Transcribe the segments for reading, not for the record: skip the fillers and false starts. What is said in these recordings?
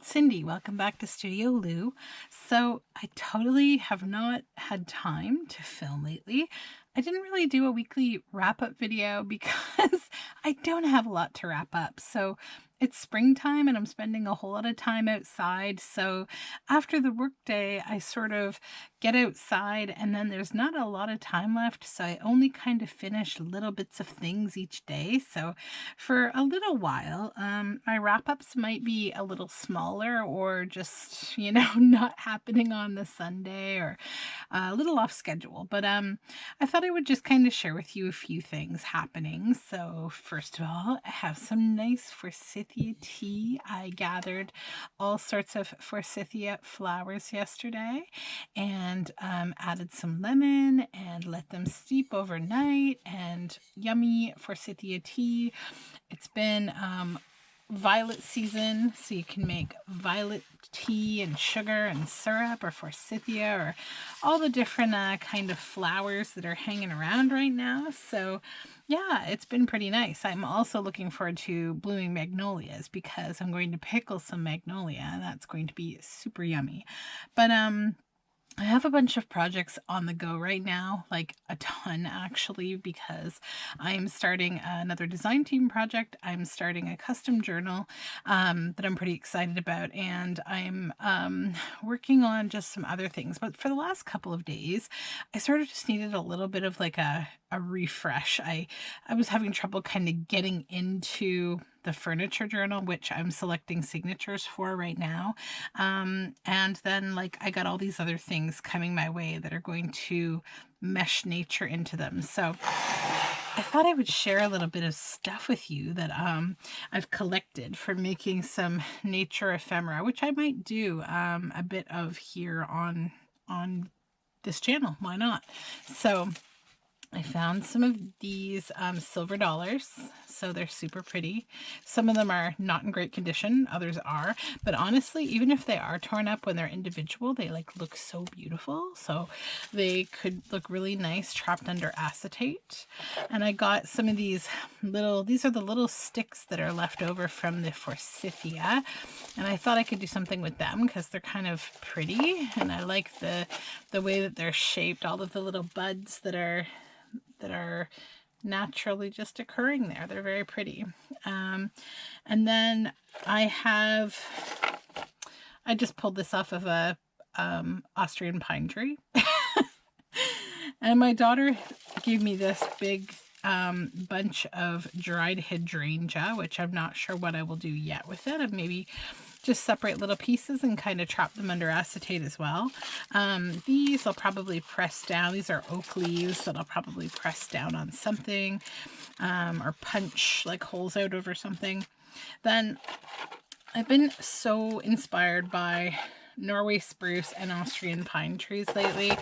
it's Cindy. Welcome back to Studio Lou. So I totally have not had time to film lately. I didn't really do a weekly wrap-up video because I don't have a lot to wrap up. So it's springtime and I'm spending a whole lot of time outside. So after the workday, I sort of get outside and then there's not a lot of time left. So I only kind of finish little bits of things each day. So for a little while, my wrap-ups might be a little smaller or just, not happening on the Sunday or a little off schedule. But I thought I would just kind of share with you a few things happening. So first of all, I have some nice forsythia tea. I gathered all sorts of forsythia flowers yesterday and added some lemon and let them steep overnight, and yummy forsythia tea. It's been violet season, so you can make violet tea and sugar and syrup or forsythia or all the different kind of flowers that are hanging around right now. So yeah, it's been pretty nice. I'm also looking forward to blooming magnolias because I'm going to pickle some magnolia and that's going to be super yummy. But I have a bunch of projects on the go right now, like a ton actually, because I'm starting another design team project. I'm starting a custom journal that I'm pretty excited about, and I'm working on just some other things. But for the last couple of days, I sort of just needed a little bit of like a refresh. I was having trouble kind of getting into the furniture journal, which I'm selecting signatures for right now. And then like I got all these other things coming my way that are going to mesh nature into them. So I thought I would share a little bit of stuff with you that I've collected for making some nature ephemera, which I might do a bit of here on this channel. Why not? So I found some of these silver dollars, so they're super pretty. Some of them are not in great condition, others are, but honestly, even if they are torn up when they're individual, they like look so beautiful. So they could look really nice trapped under acetate. And I got some of these these are the little sticks that are left over from the forsythia, and I thought I could do something with them because they're kind of pretty, and I like the way that they're shaped, all of the little buds that are naturally just occurring there. They're very pretty. And then I just pulled this off of a Austrian pine tree. And my daughter gave me this big bunch of dried hydrangea, which I'm not sure what I will do yet with it. And maybe just separate little pieces and kind of trap them under acetate as well. These I'll probably press down. These are oak leaves that I'll probably press down on something or punch like holes out over something. Then I've been so inspired by Norway spruce and Austrian pine trees lately,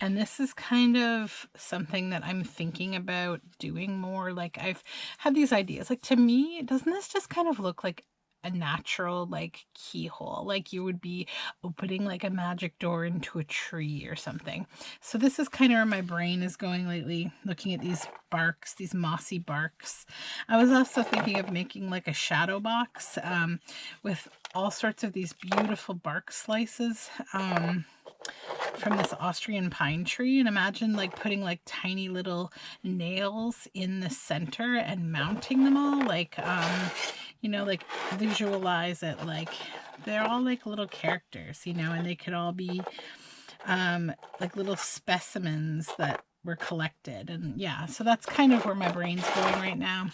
and this is kind of something that I'm thinking about doing more. Like I've had these ideas, like to me, doesn't this just kind of look like a natural like keyhole, like you would be opening like a magic door into a tree or something? So this is kind of where my brain is going lately, looking at these barks, these mossy barks. I was also thinking of making like a shadow box with all sorts of these beautiful bark slices from this Austrian pine tree, and imagine like putting like tiny little nails in the center and mounting them all like like visualize it like they're all like little characters, and they could all be like little specimens that were collected. And yeah, so that's kind of where my brain's going right now.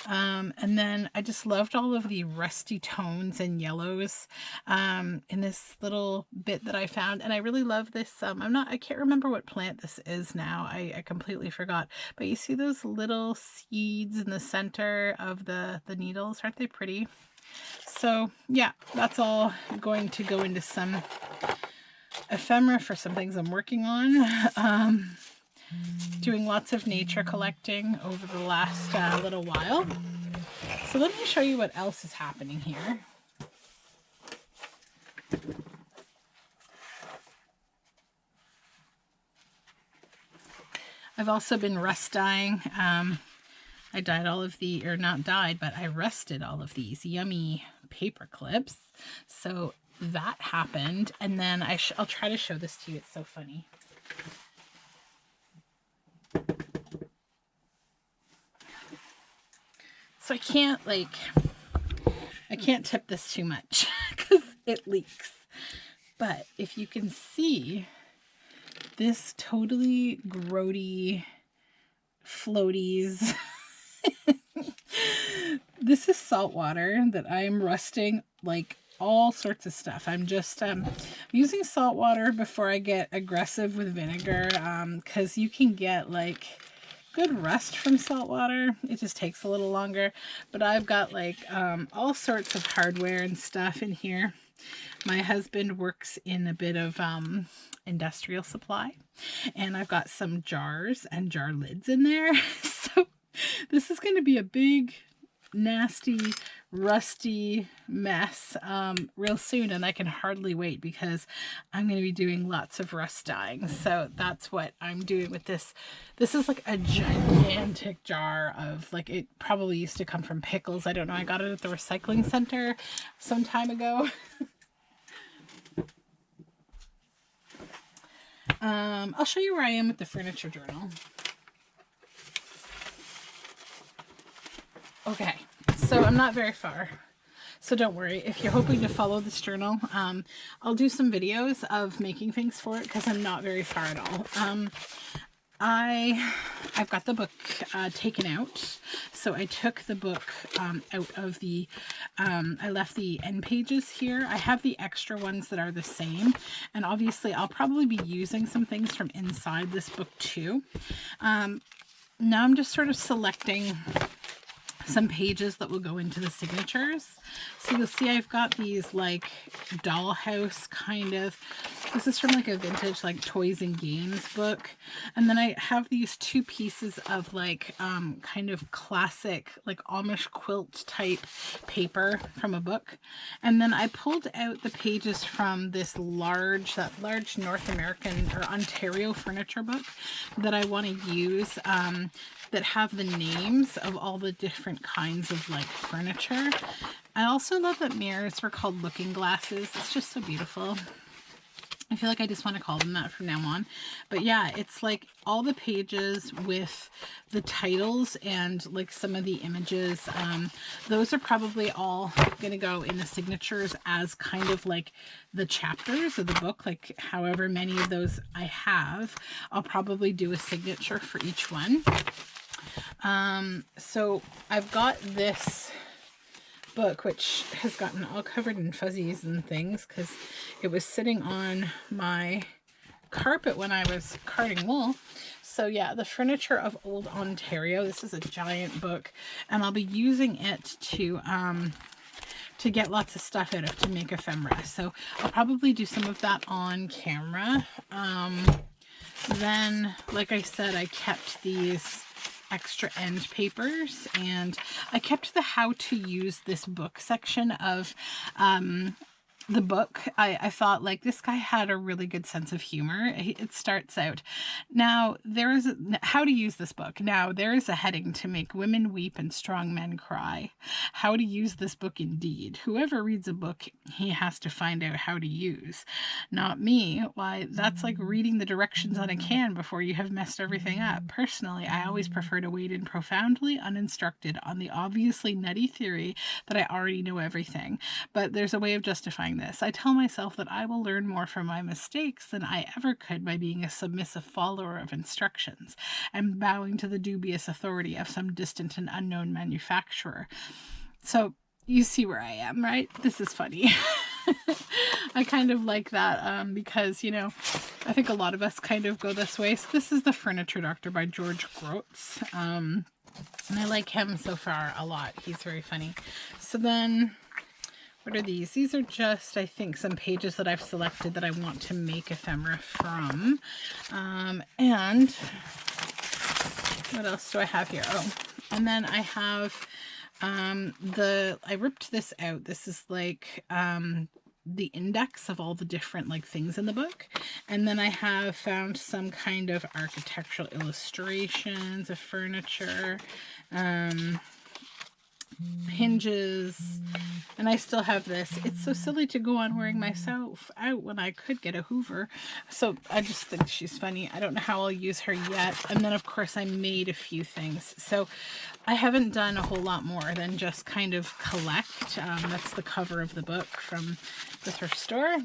And then I just loved all of the rusty tones and yellows in this little bit that I found. And I really love this. I can't remember what plant this is now. I completely forgot. But you see those little seeds in the center of the needles? Aren't they pretty? So yeah, that's all going to go into some ephemera for some things I'm working on. Doing lots of nature collecting over the last little while. So let me show you what else is happening here. I've also been rust dyeing. I dyed all of the, or not dyed, but I rusted all of these yummy paper clips. So that happened. And then I'll try to show this to you. It's so funny. So I can't tip this too much because it leaks. But if you can see this totally grody floaties, this is salt water that I am rusting like all sorts of stuff. I'm just using salt water before I get aggressive with vinegar, because you can get like good rust from salt water. It just takes a little longer. But I've got like all sorts of hardware and stuff in here. My husband works in a bit of industrial supply, and I've got some jars and jar lids in there. So this is going to be a big, nasty, rusty mess real soon, and I can hardly wait because I'm going to be doing lots of rust dyeing. So that's what I'm doing with this. This is like a gigantic jar of, like, it probably used to come from pickles. I don't know. I got it at the recycling center some time ago. I'll show you where I am with the furniture journal. Okay, so I'm not very far, so don't worry. If you're hoping to follow this journal, I'll do some videos of making things for it because I'm not very far at all. I've got the book taken out, so I took the book out of the, I left the end pages here. I have the extra ones that are the same, and obviously I'll probably be using some things from inside this book too. Now I'm just sort of selecting some pages that will go into the signatures. So you'll see I've got these like dollhouse kind of, this is from like a vintage like toys and games book. And then I have these two pieces of like kind of classic like Amish quilt type paper from a book. And then I pulled out the pages from this large North American or Ontario furniture book that I want to use, that have the names of all the different kinds of like furniture. I also love that mirrors were called looking glasses. It's just so beautiful. I feel like I just want to call them that from now on. But yeah, it's like all the pages with the titles and like some of the images. Those are probably all going to go in the signatures as kind of like the chapters of the book. Like however many of those I have, I'll probably do a signature for each one. So I've got this book, which has gotten all covered in fuzzies and things because it was sitting on my carpet when I was carding wool. So yeah, The Furniture of Old Ontario. This is a giant book, and I'll be using it to get lots of stuff out of to make ephemera. So I'll probably do some of that on camera. Then, like I said, I kept these extra end papers, and I kept the how to use this book section of the book. I thought like this guy had a really good sense of humor. It starts out, now there is how to use this book. Now there is a heading to make women weep and strong men cry. How to use this book indeed. Whoever reads a book, he has to find out how to use. Not me. Why, that's like reading the directions on a can before you have messed everything up. Personally, I always prefer to wade in profoundly uninstructed on the obviously nutty theory that I already know everything. But there's a way of justifying this. I tell myself that I will learn more from my mistakes than I ever could by being a submissive follower of instructions and bowing to the dubious authority of some distant and unknown manufacturer. So you see where I am, right? This is funny. I kind of like that because, you know, I think a lot of us kind of go this way. So this is The Furniture Doctor by George Groats. And I like him so far a lot. He's very funny. So then, what are these? These are just, I think, some pages that I've selected that I want to make ephemera from. And what else do I have here? Oh, and then I have I ripped this out. This is like the index of all the different like things in the book. And then I have found some kind of architectural illustrations of furniture. hinges, and I still have this. It's so silly to go on wearing myself out when I could get a Hoover. So I just think she's funny. I don't know how I'll use her yet. And then of course I made a few things. So I haven't done a whole lot more than just kind of collect. That's the cover of the book from the thrift store.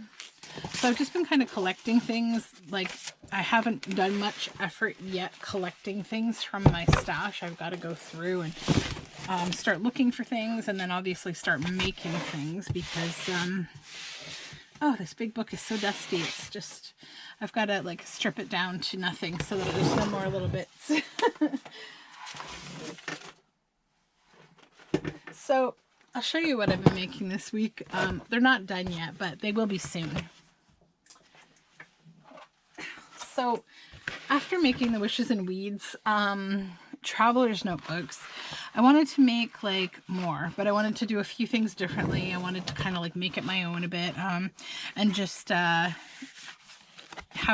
So I've just been kind of collecting things. Like, I haven't done much effort yet collecting things from my stash. I've got to go through and start looking for things, and then obviously start making things, because oh, this big book is so dusty. It's just, I've got to like strip it down to nothing so that there's no more little bits. So I'll show you what I've been making this week. They're not done yet, but they will be soon. So after making the Wishes and Weeds traveler's notebooks, I wanted to make like more, but I wanted to do a few things differently. I wanted to kind of like make it my own a bit, and just have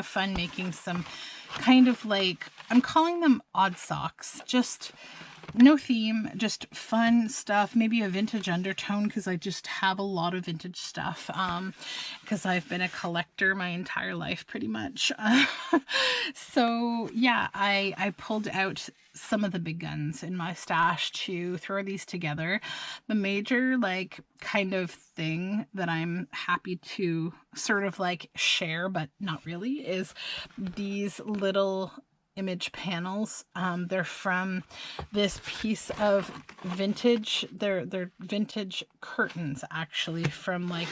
fun making some kind of like, I'm calling them odd socks, just no theme, just fun stuff, maybe a vintage undertone, because I just have a lot of vintage stuff, because I've been a collector my entire life pretty much. So yeah, I pulled out some of the big guns in my stash to throw these together. The major like kind of thing that I'm happy to sort of like share, but not really, is these little image panels. They're from this piece of vintage, they're vintage curtains actually from like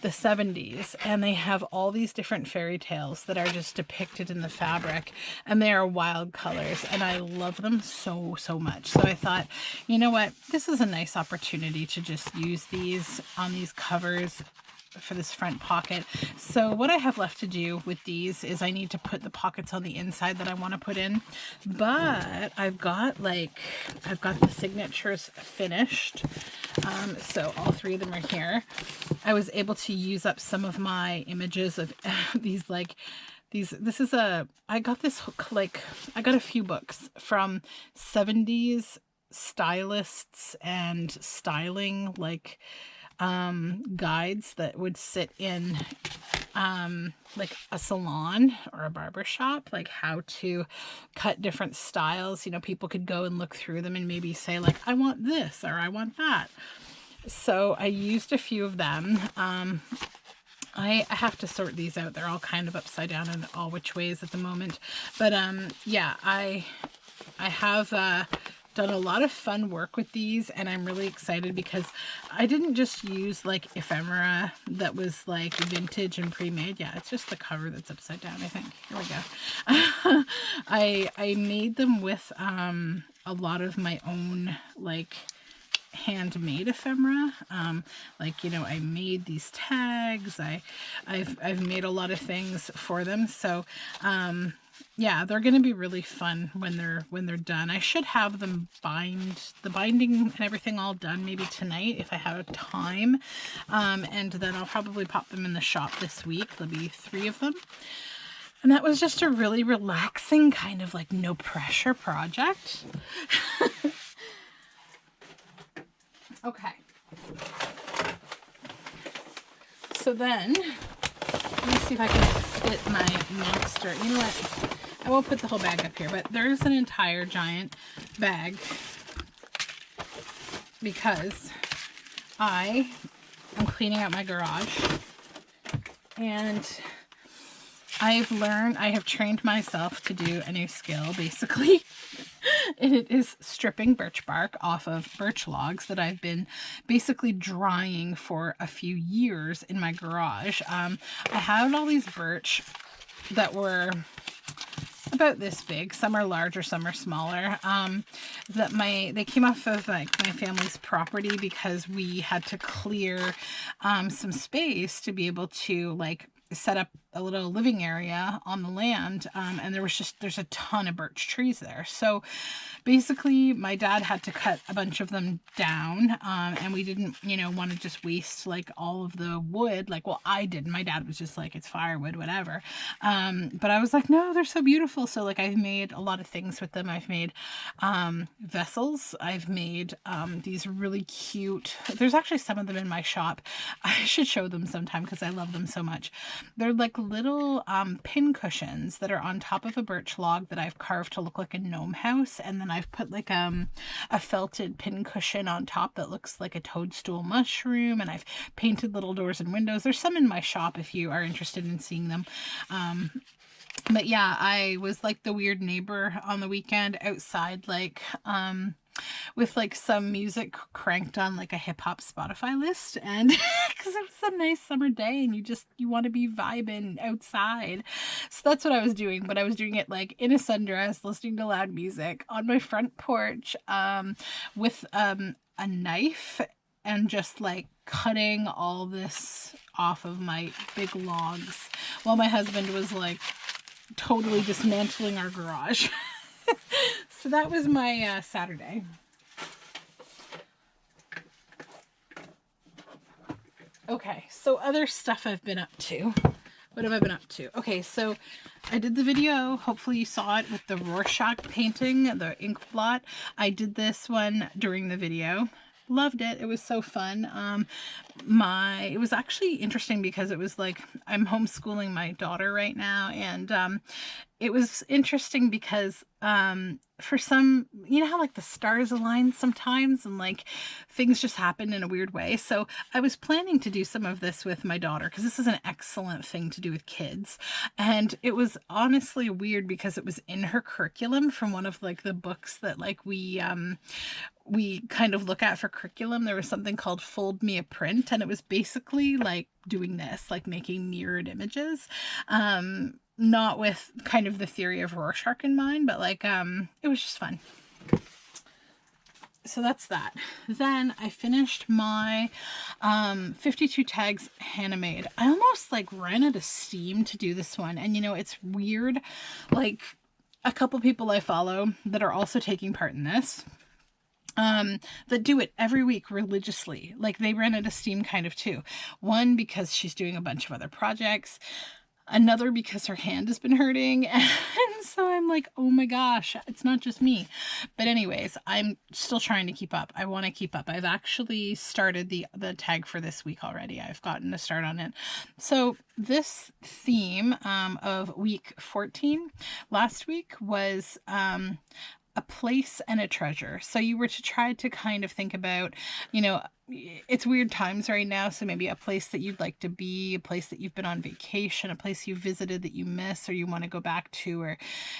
the 70s, and they have all these different fairy tales that are just depicted in the fabric, and they are wild colors, and I love them so much. So I thought, you know what, this is a nice opportunity to just use these on these covers for this front pocket. So what I have left to do with these is I need to put the pockets on the inside that I want to put in, but I've got the signatures finished. So all three of them are here. I was able to use up some of my images of these, like I got a few books from 70s stylists and styling, like guides that would sit in like a salon or a barber shop, like how to cut different styles. You know, people could go and look through them and maybe say like, I want this or I want that. So I used a few of them. I have to sort these out. They're all kind of upside down and all which ways at the moment. But yeah, I have done a lot of fun work with these, and I'm really excited because I didn't just use like ephemera that was like vintage and pre-made. Yeah, it's just the cover that's upside down, I think. Here we go. I made them with a lot of my own like handmade ephemera. Like, you know, I made these tags. I've made a lot of things for them. So yeah, they're going to be really fun when they're done. I should have them the binding and everything all done maybe tonight if I have time. And then I'll probably pop them in the shop this week. There'll be 3 of them. And that was just a really relaxing kind of like no pressure project. Okay. So then, let me see if I can fit my monster. You know what? I won't put the whole bag up here, but there's an entire giant bag because I am cleaning out my garage, and I have trained myself to do a new skill, basically. And it is stripping birch bark off of birch logs that I've been basically drying for a few years in my garage. I had all these birch that were about this big. Some are larger, some are smaller. They came off of like my family's property because we had to clear some space to be able to like set up a little living area on the land, and there's a ton of birch trees there. So basically my dad had to cut a bunch of them down, and we didn't, want to just waste like all of the wood. Like, well, I didn't. My dad was just like, it's firewood, whatever. But I was like, no, they're so beautiful. So like I've made a lot of things with them. I've made vessels. I've made these really cute, there's actually some of them in my shop. I should show them sometime because I love them so much. They're like little pin cushions that are on top of a birch log that I've carved to look like a gnome house, and then I've put like a felted pin cushion on top that looks like a toadstool mushroom, and I've painted little doors and windows. There's some in my shop if you are interested in seeing them. But yeah, I was like the weird neighbor on the weekend outside, like with like some music cranked on like a hip-hop Spotify list, and because it was a nice summer day and you want to be vibing outside. So that's what I was doing, but I was doing it like in a sundress, listening to loud music on my front porch, with a knife, and just like cutting all this off of my big logs while my husband was like totally dismantling our garage. So that was my Saturday. Okay, so other stuff I've been up to. What have I been up to? Okay, so I did the video. Hopefully you saw it with the Rorschach painting, the ink blot. I did this one during the video. Loved it. It was so fun. It was actually interesting because it was like, I'm homeschooling my daughter right now, and it was interesting because for some, how like the stars align sometimes and like things just happen in a weird way. So I was planning to do some of this with my daughter because this is an excellent thing to do with kids. And it was honestly weird because it was in her curriculum from one of like the books that like we kind of look at for curriculum. There was something called Fold Me a Print, and it was basically like doing this, like making mirrored images. Not with kind of the theory of Rorschach in mind, but like it was just fun. So that's that. Then I finished my 52 tags handmade. I almost like ran out of steam to do this one, and it's weird, like a couple people I follow that are also taking part in this, that do it every week religiously. Like they ran out of steam kind of too. One, because she's doing a bunch of other projects. Another, because her hand has been hurting. And so I'm like, oh my gosh, it's not just me. But anyways, I'm still trying to keep up. I want to keep up. I've actually started the tag for this week already. I've gotten a start on it. So this theme of week 14 last week was a place and a treasure. So you were to try to kind of think about, it's weird times right now. So maybe a place that you'd like to be, a place that you've been on vacation, a place you visited that you miss or you want to go back to, or,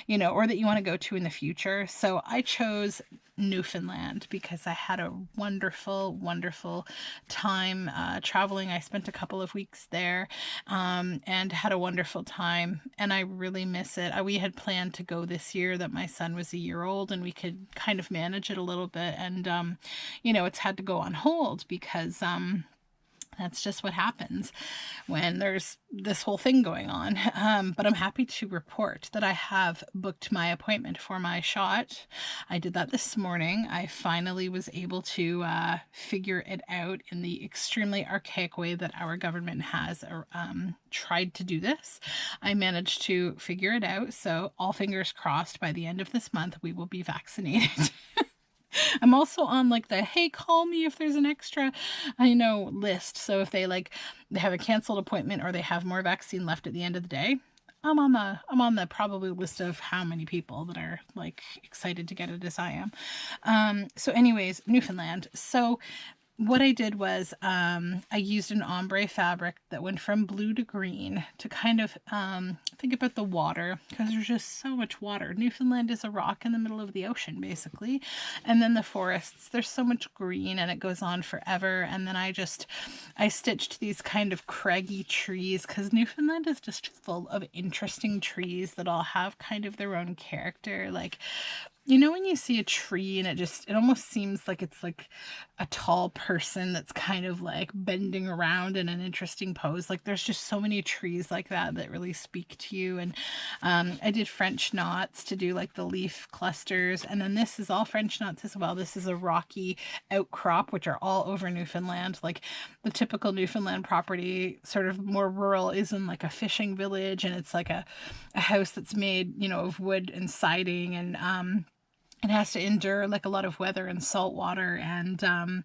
or that you want to go to in the future. So I chose Newfoundland because I had a wonderful, wonderful time traveling. I spent a couple of weeks there and had a wonderful time, and I really miss it. We had planned to go this year that my son was a year old and we could kind of manage it a little bit, and it's had to go on hold because that's just what happens when there's this whole thing going on. But I'm happy to report that I have booked my appointment for my shot. I did that this morning. I finally was able to figure it out in the extremely archaic way that our government has tried to do this. I managed to figure it out. So all fingers crossed, by the end of this month, we will be vaccinated. I'm also on like the, hey, call me if there's an extra, list. So if they have a canceled appointment or they have more vaccine left at the end of the day, I'm on the probably list of how many people that are like excited to get it as I am. So anyways, Newfoundland. So what I did was I used an ombre fabric that went from blue to green to kind of think about the water, because there's just so much water. Newfoundland is a rock in the middle of the ocean, basically. And then the forests, there's so much green and it goes on forever. And then I stitched these kind of craggy trees, because Newfoundland is just full of interesting trees that all have kind of their own character. Like You know, when you see a tree and it almost seems like it's like a tall person that's kind of like bending around in an interesting pose. Like there's just so many trees like that that really speak to you. And I did French knots to do like the leaf clusters. And then this is all French knots as well. This is a rocky outcrop, which are all over Newfoundland. Like the typical Newfoundland property, sort of more rural, is in like a fishing village, and it's like a house that's made, you know, of wood and siding, and it has to endure like a lot of weather and salt water, and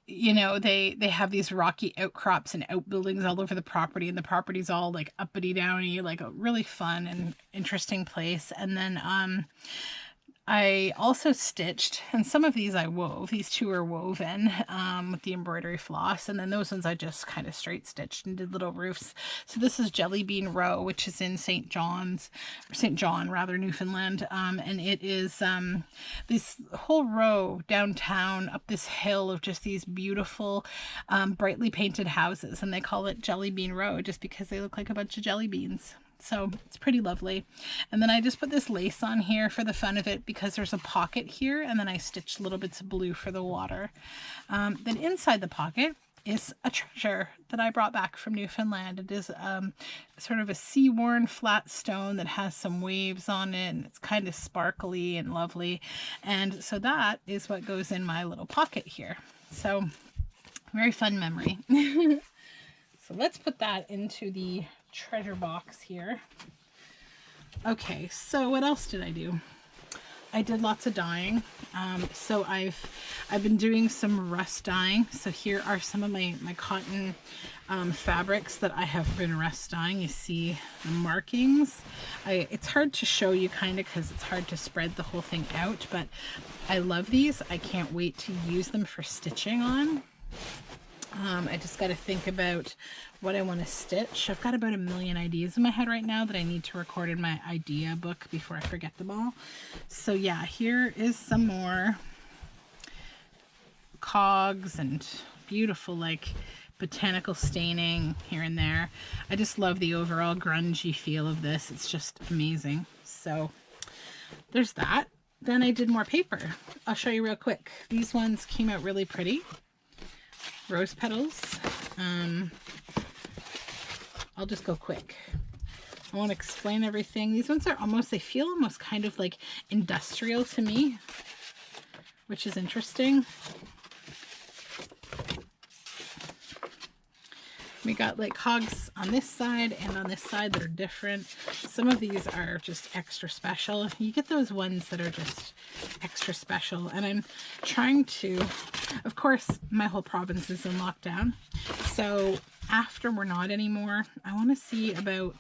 you know, they have these rocky outcrops and outbuildings all over the property, and the property's all like uppity downy, like a really fun and interesting place. And then I also stitched, and some of these I wove. These two are woven with the embroidery floss, and then those ones I just kind of straight stitched and did little roofs. So this is Jelly Bean Row, which is in St. John, rather, Newfoundland, and it is this whole row downtown up this hill of just these beautiful, brightly painted houses, and they call it Jelly Bean Row just because they look like a bunch of jelly beans. So it's pretty lovely. And then I just put this lace on here for the fun of it because there's a pocket here, and then I stitched little bits of blue for the water. Then inside the pocket is a treasure that I brought back from Newfoundland. It is sort of a sea-worn flat stone that has some waves on it, and it's kind of sparkly and lovely. And so that is what goes in my little pocket here. So very fun memory. So let's put that into the treasure box here. Okay, so what else did I do? I did lots of dyeing. So I've been doing some rust dyeing. So here are some of my cotton fabrics that I have been rust dyeing. You see the markings. It's hard to show you kind of because it's hard to spread the whole thing out, but I love these. I can't wait to use them for stitching on. I just got to think about what I want to stitch. I've got about a million ideas in my head right now that I need to record in my idea book before I forget them all. So yeah, here is some more cogs and beautiful like botanical staining here and there. I just love the overall grungy feel of this. It's just amazing. So there's that. Then I did more paper. I'll show you real quick. These ones came out really pretty. Rose petals. I'll just go quick. I won't explain everything. These ones are almost, they feel almost kind of like industrial to me, which is interesting. We got like cogs on this side and on this side that are different. Some of these are just extra special. You get those ones that are just extra special. And I'm trying to, of course, my whole province is in lockdown. So after we're not anymore, I want to see about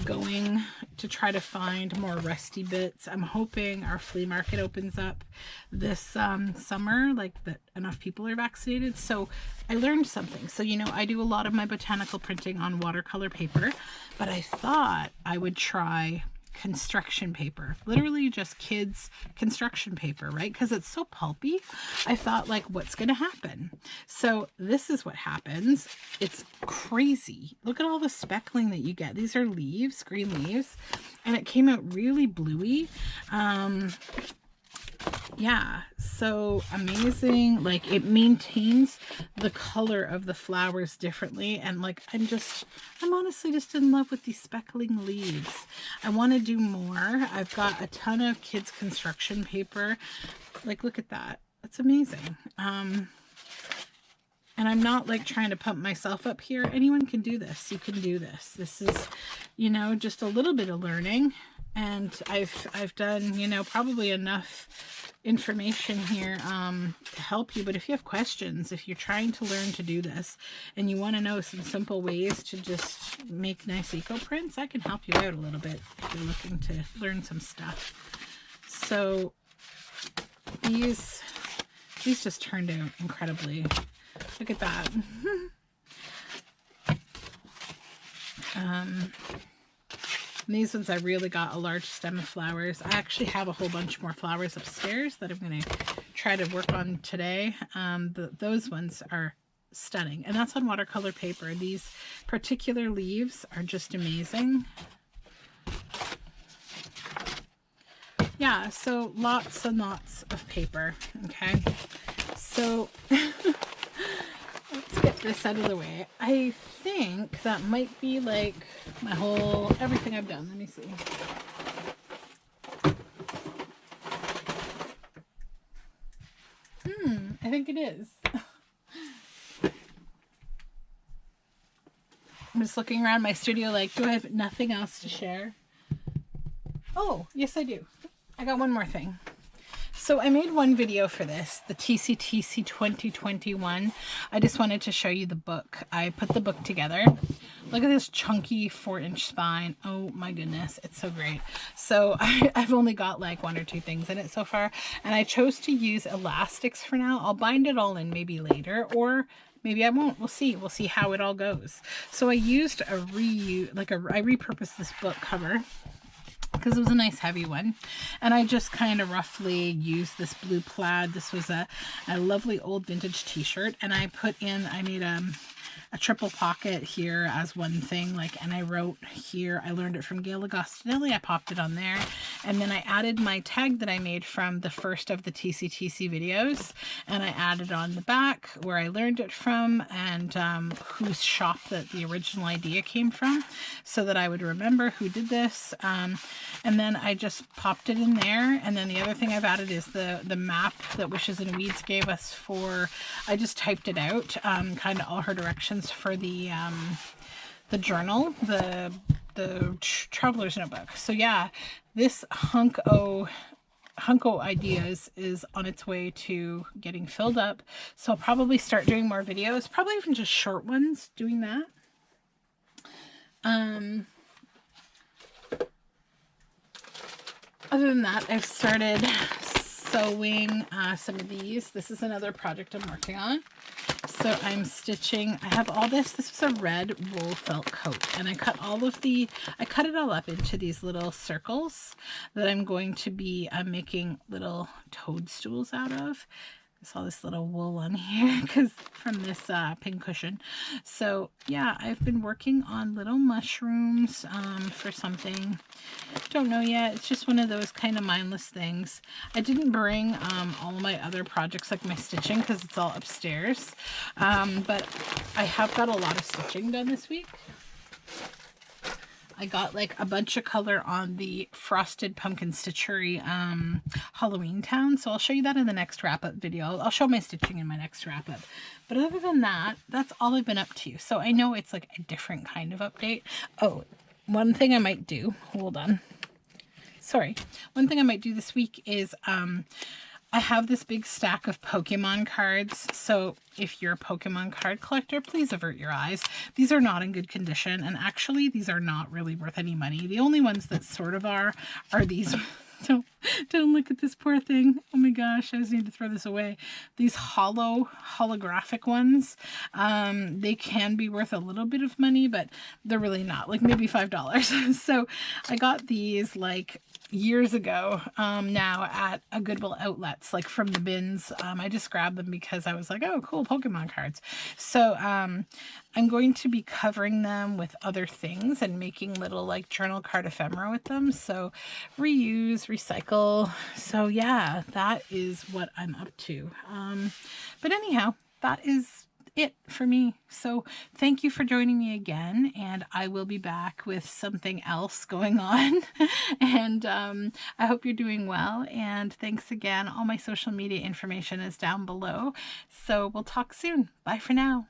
going to try to find more rusty bits. I'm hoping our flea market opens up this summer, like that enough people are vaccinated. So I learned something. So, you know, I do a lot of my botanical printing on watercolor paper, but I thought I would try construction paper, literally just kids construction paper, right? Because it's so pulpy. I thought, like, what's going to happen? So this is what happens. It's crazy. Look at all the speckling that you get. These are leaves, green leaves, and it came out really bluey. Yeah, so amazing. Like, it maintains the color of the flowers differently, and like I'm honestly just in love with these speckling leaves. I want to do more. I've got a ton of kids construction paper. Like, look at that. That's amazing. And I'm not like trying to pump myself up here. Anyone can do this. You can do this. This is, you know, just a little bit of learning. And I've done, you know, probably enough information here to help you. But if you have questions, if you're trying to learn to do this and you want to know some simple ways to just make nice eco prints, I can help you out a little bit if you're looking to learn some stuff. So these just turned out incredibly. Look at that. These ones I really got a large stem of flowers. I actually have a whole bunch more flowers upstairs that I'm going to try to work on today. Those ones are stunning, and that's on watercolor paper. These particular leaves are just amazing. yeah, so lots and lots of paper. Okay, so let's get this out of the way. I think that might be like my whole, everything I've done. Let me see. I think it is. I'm just looking around my studio like, do I have nothing else to share? Oh, yes I do. I got one more thing. So I made one video for this, the TCTC 2021. I just wanted to show you the book. I put the book together. Look at this chunky 4-inch spine. Oh my goodness, it's so great. So I've only got like 1 or 2 things in it so far, and I chose to use elastics for now. I'll bind it all in maybe later, or maybe I won't. We'll see. We'll see how it all goes. So I used I repurposed this book cover because it was a nice heavy one, and I just kind of roughly used this blue plaid. This was a lovely old vintage t-shirt, and I made a triple pocket here as one thing, like, and I wrote here, I learned it from Gail Agostinelli. I popped it on there, and then I added my tag that I made from the first of the TCTC videos, and I added on the back where I learned it from, and whose shop that the original idea came from, so that I would remember who did this. And then I just popped it in there. And then the other thing I've added is the map that Wishes and Weeds gave us for, I just typed it out, kind of all her directions for the journal, the traveler's notebook. So yeah, this hunko ideas is on its way to getting filled up. So I'll probably start doing more videos, probably even just short ones doing that. Other than that, I've started sewing some of these. This is another project I'm working on. So I'm stitching, I have all this. This was a red wool felt coat, and I cut it all up into these little circles that I'm going to be making little toadstools out of. I saw this little wool on here because from this pincushion. So yeah, I've been working on little mushrooms for something. Don't know yet. It's just one of those kind of mindless things. I didn't bring all my other projects like my stitching because it's all upstairs. But I have got a lot of stitching done this week. I got like a bunch of color on the Frosted Pumpkin Stitchery Halloween Town. So I'll show you that in the next wrap-up video. I'll show my stitching in my next wrap-up. But other than that, that's all I've been up to. So I know it's like a different kind of update. Oh, one thing I might do, hold on. Sorry. One thing I might do this week is I have this big stack of Pokemon cards. So if you're a Pokemon card collector, please avert your eyes. These are not in good condition, and actually these are not really worth any money. The only ones that sort of are these. Don't look at this poor thing. Oh my gosh, I just need to throw this away. These holographic ones, they can be worth a little bit of money, but they're really not, like maybe $5. So I got these like years ago now at a Goodwill outlets, like from the bins. I just grabbed them because I was like, oh cool, Pokemon cards. So I'm going to be covering them with other things and making little like journal card ephemera with them. So reuse, recycle. So yeah, that is what I'm up to. But anyhow, that is it for me. So thank you for joining me again, and I will be back with something else going on. And I hope you're doing well, and thanks again. All my social media information is down below. So we'll talk soon. Bye for now.